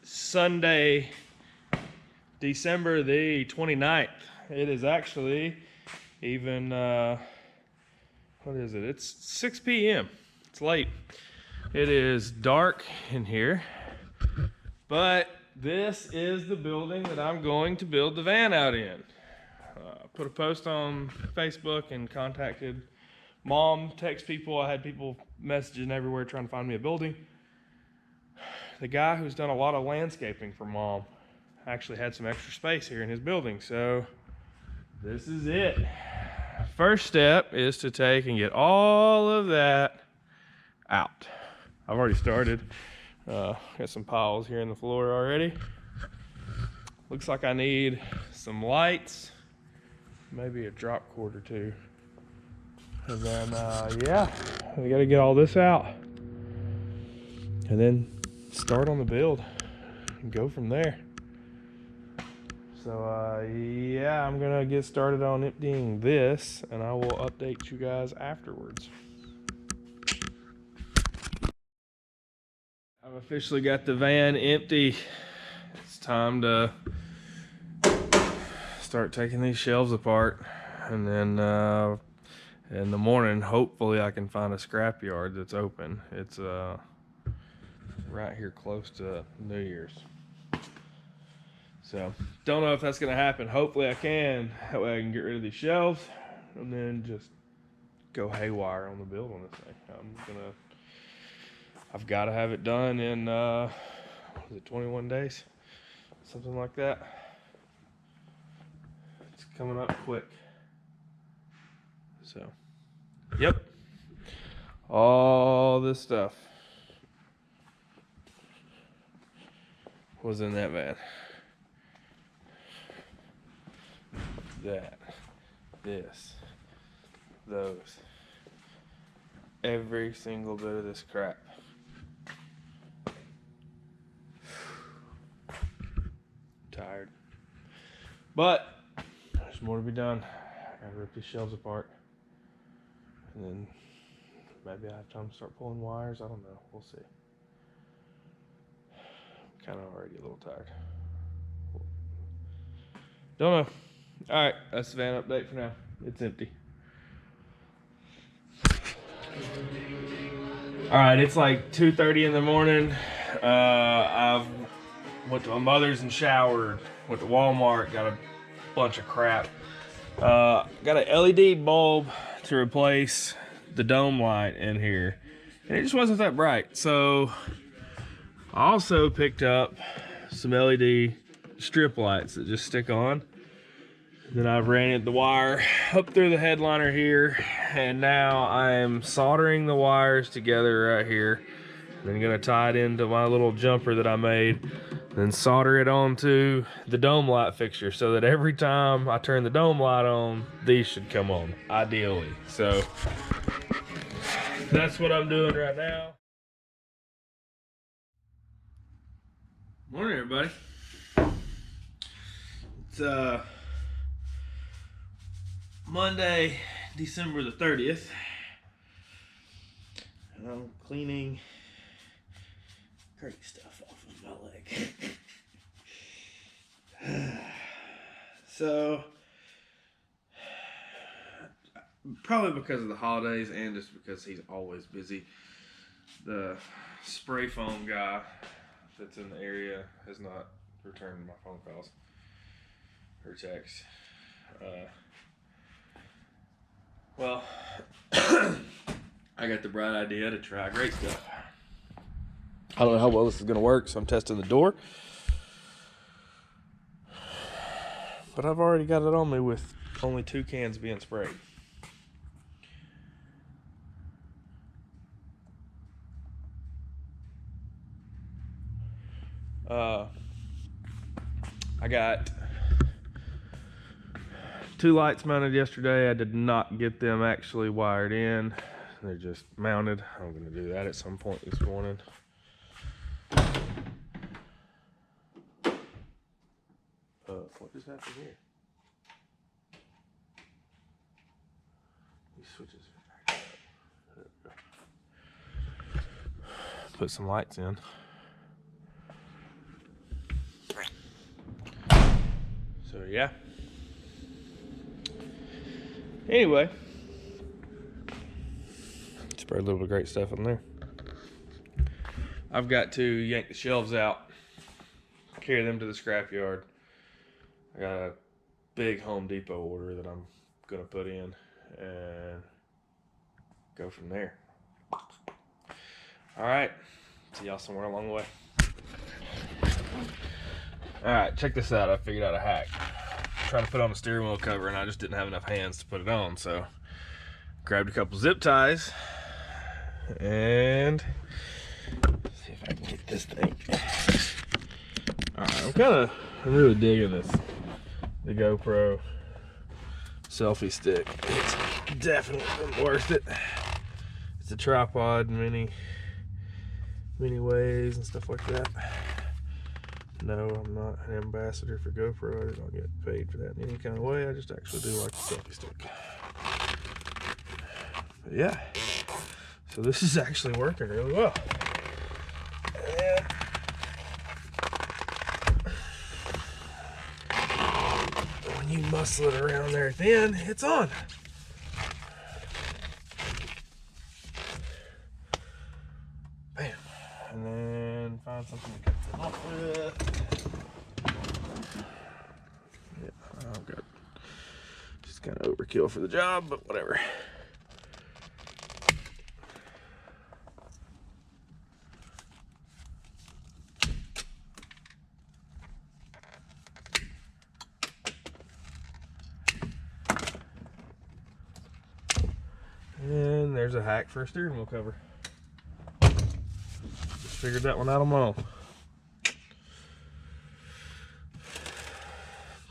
Sunday, December the 29th. It is actually even, what is it? It's 6 p.m. It's late. It is dark in here, but this is the building that I'm going to build the van out in. Put a post on Facebook and contacted Mom, text people. I had people messaging everywhere trying to find me a building. The guy who's done a lot of landscaping for Mom actually had some extra space here in his building, so this is it. First step is to take and get all of that out. I've already started. Got some piles here in the floor already. Looks like I need some lights, maybe a drop cord or two. And then, yeah, we gotta get all this out. And then start on the build and go from there. So, yeah, I'm gonna get started on emptying this, and I will update you guys afterwards. I've officially got the van empty. It's time to start taking these shelves apart, and then in the morning, hopefully I can find a scrap yard that's open. It's right here close to New Year's. So, don't know if that's gonna happen. Hopefully I can. That way I can get rid of these shelves and then just go haywire on the build on this thing. I've gotta have it done in, was it 21 days? Something like that. It's coming up quick. So, yep. All this stuff was in that van. That, this, those, every single bit of this crap. Tired, but there's more to be done. I gotta rip these shelves apart, and then maybe I have time to start pulling wires. I don't know. We'll see. I'm kind of already a little tired. Don't know. All right, that's the van update for now. It's empty. All right, it's like 2:30 in the morning. I've went to my mother's and showered. Went to Walmart, got a bunch of crap. Got an LED bulb to replace the dome light in here, and it just wasn't that bright. So I also picked up some LED strip lights that just stick on. Then I've ran the wire up through the headliner here, and now I am soldering the wires together right here. Then gonna tie it into my little jumper that I made, then solder it onto the dome light fixture so that every time I turn the dome light on, these should come on, ideally. So that's what I'm doing right now. Morning, everybody. It's Monday, December the 30th. And I'm cleaning dirty stuff off of my leg. So, probably because of the holidays and just because he's always busy, the spray foam guy that's in the area has not returned my phone calls or texts. Well, I got the bright idea to try great stuff. I don't know how well this is going to work, so I'm testing the door. But I've already got it on me with only 2 cans being sprayed. I got 2 lights mounted yesterday. I did not get them actually wired in. They're just mounted. I'm going to do that at some point this morning. What just happened here? These switches are back up. Put some lights in. So yeah. Anyway, spread a little bit of great stuff in there. I've got to yank the shelves out, carry them to the scrapyard. I got a big Home Depot order that I'm gonna put in and go from there. All right, see y'all somewhere along the way. All right, check this out. I figured out a hack. I'm trying to put on a steering wheel cover and I just didn't have enough hands to put it on, so grabbed a couple zip ties and see if I can get this thing. All right, I'm really digging this. The GoPro selfie stick. It's definitely been worth it. It's a tripod in many ways and stuff like that. No, I'm not an ambassador for GoPro. I don't get paid for that in any kind of way. I just actually do like the selfie stick. But yeah, so this is actually working really well. And when you muscle it around there thin, it's on. Bam. And then find something to cut it off with. Yeah, I've got just kind of overkill for the job, but whatever. And there's a hack for a steering wheel cover. Just figured that one out on my own.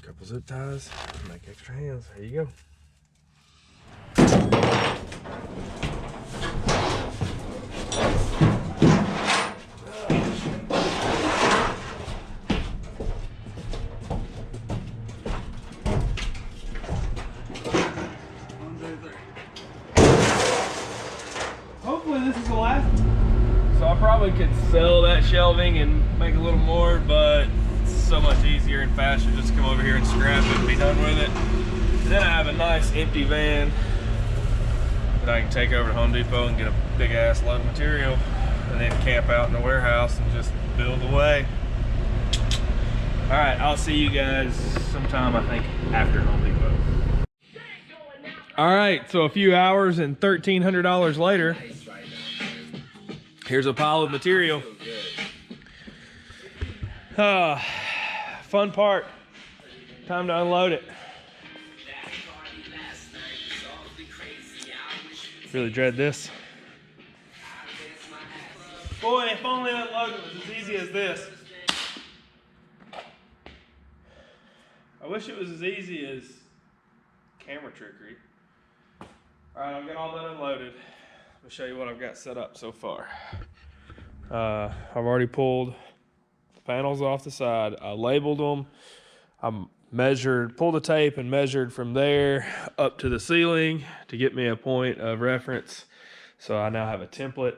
Couple zip ties, make extra hands. There you go. Hopefully this is the last. So I probably could sell that shelving and make a little more, but it's so much easier and faster just to come over here and scrap it and be done with it. And then I have a nice empty van that I can take over to Home Depot and get a big ass load of material and then camp out in the warehouse and just build away. All right, I'll see you guys sometime, I think, after Home Depot. All right, so a few hours and $1,300 later, here's a pile of material. Fun part, time to unload it. Really dread this. Boy, if only unloading was as easy as this. I wish it was as easy as camera trickery. All right, I'll get all that unloaded. I'll show you what I've got set up so far. I've already pulled the panels off the side. I labeled them. I pulled the tape and measured from there up to the ceiling to get me a point of reference. So I now have a template.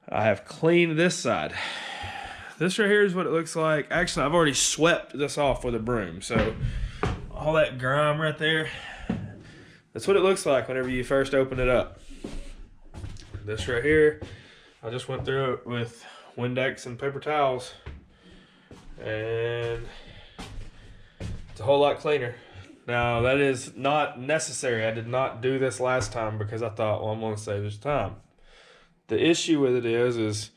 I have cleaned this side. This right here is what it looks like. Actually, I've already swept this off with a broom. So all that grime right there, that's what it looks like whenever you first open it up. This right here, I just went through it with Windex and paper towels, and it's a whole lot cleaner. Now, that is not necessary. I did not do this last time because I thought, well, I'm going to save this time. The issue with it is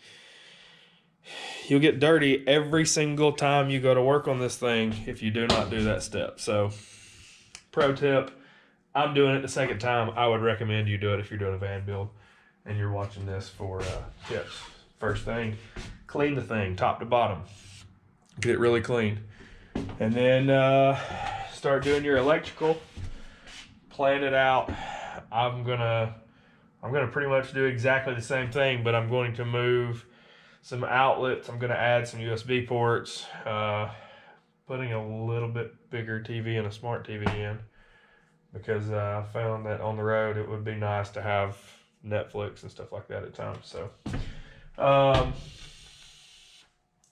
you'll get dirty every single time you go to work on this thing if you do not do that step. So, pro tip, I'm doing it the second time. I would recommend you do it if you're doing a van build and you're watching this for tips. First thing, clean the thing top to bottom. Get it really clean. And then start doing your electrical. Plan it out. I'm gonna pretty much do exactly the same thing, but I'm going to move some outlets. I'm gonna add some USB ports, putting a little bit bigger TV and a smart TV in, because I found that on the road it would be nice to have Netflix and stuff like that at times. So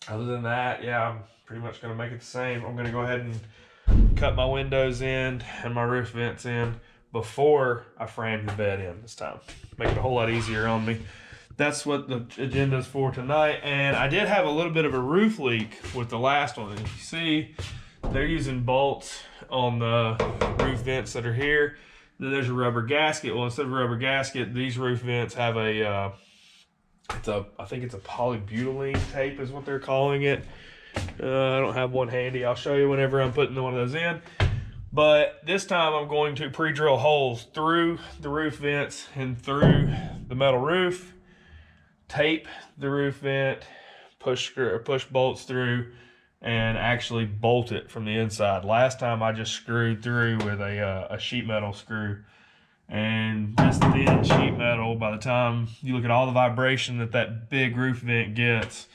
other than that, yeah, I'm pretty much going to make it the same. I'm going to go ahead and cut my windows in and my roof vents in before I framed the bed in this time. Make it a whole lot easier on me. That's what the agenda is for tonight. And I did have a little bit of a roof leak with the last one. And you see, they're using bolts on the roof vents that are here. Then there's a rubber gasket. Well, instead of a rubber gasket, these roof vents have I think it's a polybutylene tape is what they're calling it. I don't have one handy. I'll show you whenever I'm putting one of those in. But this time I'm going to pre-drill holes through the roof vents and through the metal roof, tape the roof vent, push bolts through, and actually bolt it from the inside. Last time I just screwed through with a sheet metal screw. And this thin sheet metal, by the time you look at all the vibration that big roof vent gets,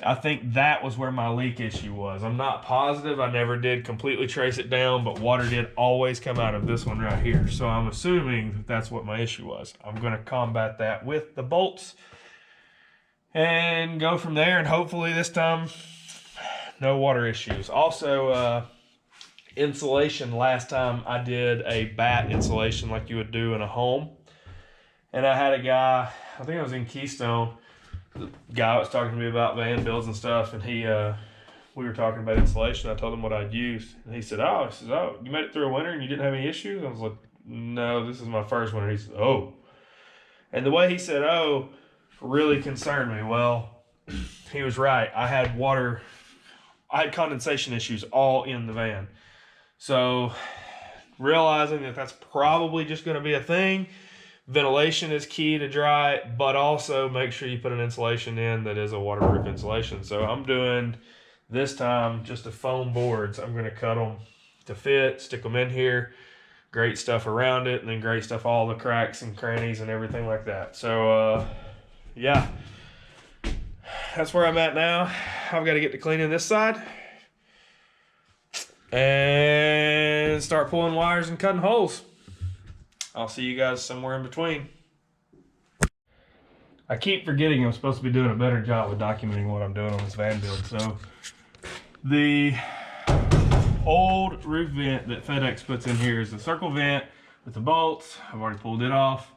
I think that was where my leak issue was. I'm not positive. I never did completely trace it down, but water did always come out of this one right here. So I'm assuming that that's what my issue was. I'm going to combat that with the bolts and go from there. And hopefully this time, no water issues. Also, insulation. Last time I did a bat insulation like you would do in a home. And I had a guy, I think I was in Keystone, the guy was talking to me about van builds and stuff, and we were talking about insulation. I told him what I'd used, and he said, "Oh, you made it through a winter and you didn't have any issues?" I was like, "No, this is my first winter." He said, "Oh," and the way he said "oh" really concerned me. Well, he was right. I had condensation issues all in the van, so realizing that that's probably just going to be a thing. Ventilation is key to dry it, but also make sure you put an insulation in that is a waterproof insulation. So I'm doing this time just the foam boards. I'm going to cut them to fit, stick them in here, great stuff around it, and then great stuff all the cracks and crannies and everything like that. So yeah, that's where I'm at now. I've got to get to cleaning this side and start pulling wires and cutting holes. I'll see you guys somewhere in between. I keep forgetting I'm supposed to be doing a better job with documenting what I'm doing on this van build. So the old roof vent that FedEx puts in here is the circle vent with the bolts. I've already pulled it off.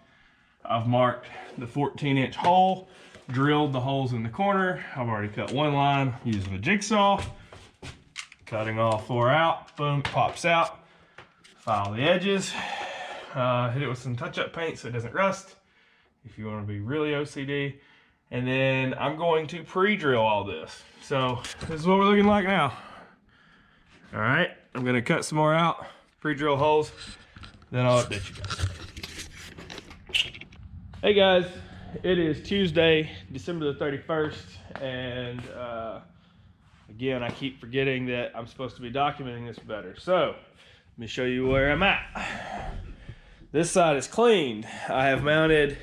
I've marked the 14-inch hole, drilled the holes in the corner. I've already cut one line using a jigsaw, cutting all 4 out. Boom, pops out. File the edges. Hit it with some touch-up paint so it doesn't rust, if you want to be really OCD. And then I'm going to pre-drill all this. So this is what we're looking like now. All right, I'm going to cut some more out, pre-drill holes, then I'll update you guys. Hey guys, it is Tuesday, December the 31st, and again, I keep forgetting that I'm supposed to be documenting this better. So let me show you where I'm at. This side is cleaned. I have mounted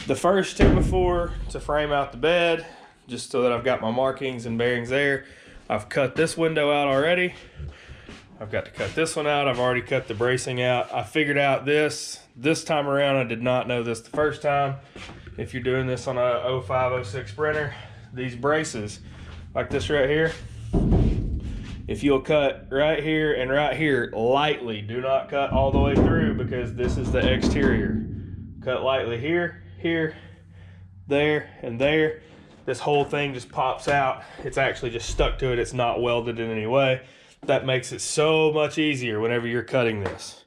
the first 2x4 to frame out the bed, just so that I've got my markings and bearings there. I've cut this window out already. I've got to cut this one out. I've already cut the bracing out. I figured out this time around. I did not know this the first time. If you're doing this on a 05, 06 Sprinter, these braces, like this right here, if you'll cut right here and right here lightly, do not cut all the way through, because this is the exterior. Cut lightly here, here, there, and there. This whole thing just pops out. It's actually just stuck to it. It's not welded in any way. That makes it so much easier whenever you're cutting this.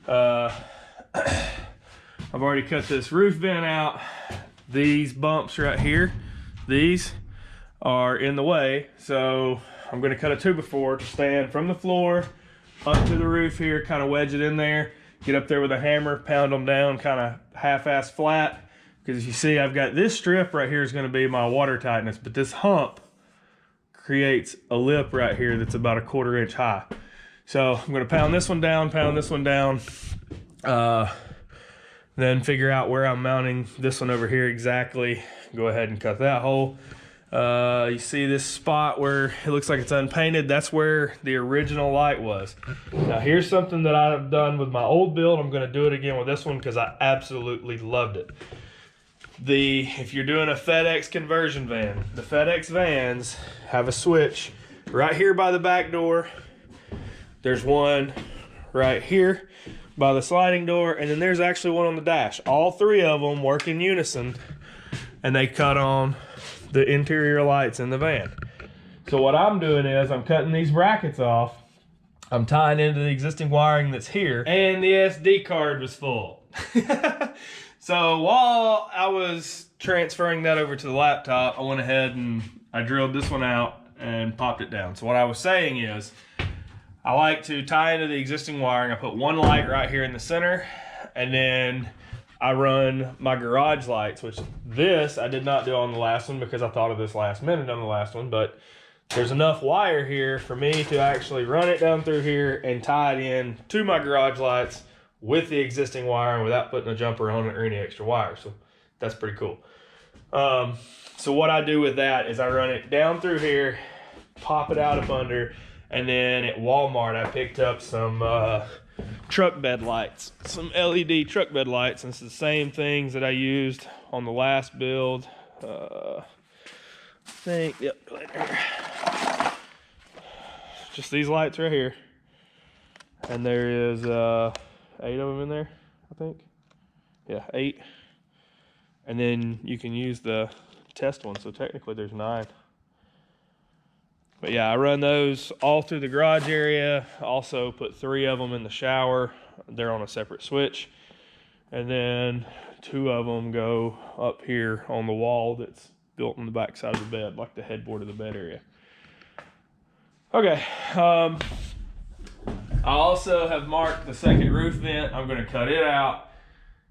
I've already cut this roof vent out. These bumps right here, these are in the way, so I'm going to cut a 2x4 to stand from the floor up to the roof here, kind of wedge it in there, get up there with a hammer, pound them down kind of half-ass flat, because you see I've got this strip right here is going to be my water tightness, but this hump creates a lip right here that's about a 1/4 inch high. So I'm going to pound this one down, then figure out where I'm mounting this one over here exactly. Go ahead and cut that hole. You see this spot where it looks like it's unpainted? That's where the original light was. Now here's something that I've done with my old build. I'm going to do it again with this one because I absolutely loved it. If you're doing a FedEx conversion van, the FedEx vans have a switch right here by the back door There's one right here by the sliding door, and then there's actually one on the dash. All three of them work in unison, and they cut on the interior lights in the van. So what I'm doing is I'm cutting these brackets off. I'm tying into the existing wiring that's here, and the SD card was full. So while I was transferring that over to the laptop, I went ahead and I drilled this one out and popped it down. So what I was saying is, I like to tie into the existing wiring. I put one light right here in the center, and then I run my garage lights, which this I did not do on the last one because I thought of this last minute on the last one, but there's enough wire here for me to actually run it down through here and tie it in to my garage lights with the existing wiring without putting a jumper on it or any extra wire. So that's pretty cool. So what I do with that is I run it down through here, pop it out up under, and then at Walmart I picked up some truck bed lights, some LED truck bed lights, and it's the same things that I used on the last build. I think, yep, right there. Just these lights right here, and there is 8 of them in there, I think. Yeah, 8. And then you can use the test one, so technically there's 9. But yeah, I run those all through the garage area. Also put 3 of them in the shower. They're on a separate switch. And then 2 of them go up here on the wall that's built on the back side of the bed, like the headboard of the bed area. Okay, I also have marked the second roof vent. I'm gonna cut it out,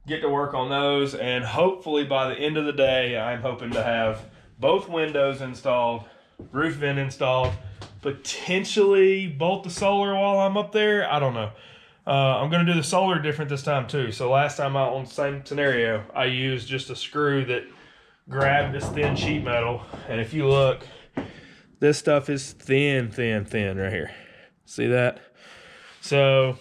get to work on those, and hopefully by the end of the day, I'm hoping to have both windows installed, roof vent installed, potentially bolt the solar while I'm up there. I don't know. I'm gonna do the solar different this time too. So last time out on the same scenario, I used just a screw that grabbed this thin sheet metal, and if you look, this stuff is thin right here. See that? So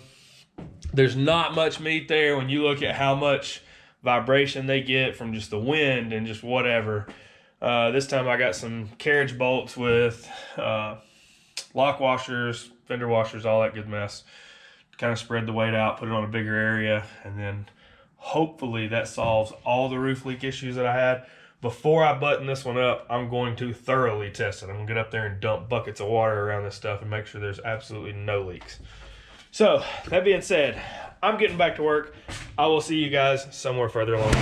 there's not much meat there when you look at how much vibration they get from just the wind and just whatever. This time I got some carriage bolts with lock washers, fender washers, all that good mess. Kind of spread the weight out, put it on a bigger area, and then hopefully that solves all the roof leak issues that I had. Before I button this one up, I'm going to thoroughly test it. I'm gonna get up there and dump buckets of water around this stuff and make sure there's absolutely no leaks. So that being said, I'm getting back to work. I will see you guys somewhere further along.